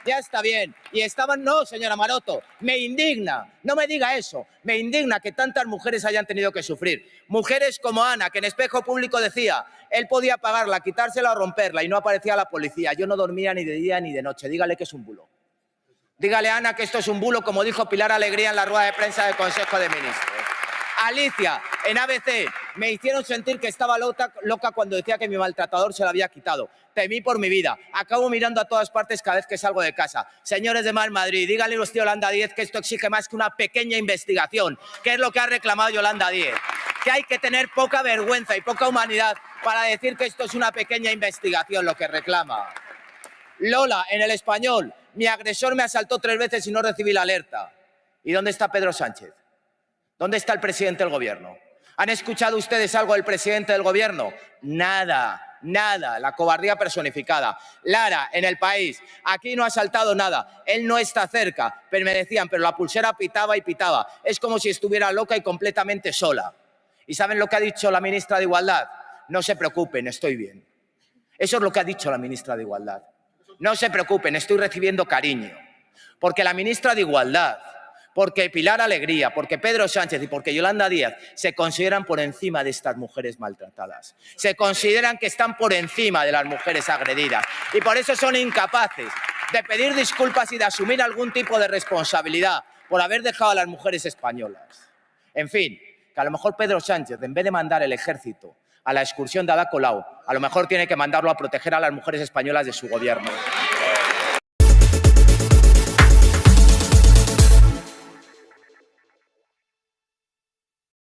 Ya está bien. Y estaban, no, señora Maroto, me indigna, no me diga eso, me indigna que tantas mujeres hayan tenido que sufrir. Mujeres como Ana, que en Espejo Público decía, él podía pagarla, quitársela o romperla y no aparecía la policía. Yo no dormía ni de día ni de noche. Dígale que es un bulo. Dígale a Ana que esto es un bulo, como dijo Pilar Alegría en la rueda de prensa del Consejo de Ministros. Alicia, en ABC, me hicieron sentir que estaba loca cuando decía que mi maltratador se la había quitado. Temí por mi vida. Acabo mirando a todas partes cada vez que salgo de casa. Señores de Más Madrid, díganle usted a Yolanda Díez que esto exige más que una pequeña investigación, que es lo que ha reclamado Yolanda Díez. Que hay que tener poca vergüenza y poca humanidad para decir que esto es una pequeña investigación lo que reclama. Lola, en El Español, mi agresor me asaltó 3 veces y no recibí la alerta. ¿Y dónde está Pedro Sánchez? ¿Dónde está el presidente del gobierno? ¿Han escuchado ustedes algo del presidente del gobierno? Nada, nada, la cobardía personificada. Lara, en El País, aquí no ha saltado nada, él no está cerca, pero me decían, pero la pulsera pitaba y pitaba. Es como si estuviera loca y completamente sola. ¿Y saben lo que ha dicho la ministra de Igualdad? No se preocupen, estoy bien. Eso es lo que ha dicho la ministra de Igualdad. No se preocupen, estoy recibiendo cariño. Porque la ministra de Igualdad, porque Pilar Alegría, porque Pedro Sánchez y porque Yolanda Díaz se consideran por encima de estas mujeres maltratadas. Se consideran que están por encima de las mujeres agredidas. Y por eso son incapaces de pedir disculpas y de asumir algún tipo de responsabilidad por haber dejado a las mujeres españolas. En fin, que a lo mejor Pedro Sánchez, en vez de mandar el ejército a la excursión de Ada Colau, a lo mejor tiene que mandarlo a proteger a las mujeres españolas de su gobierno.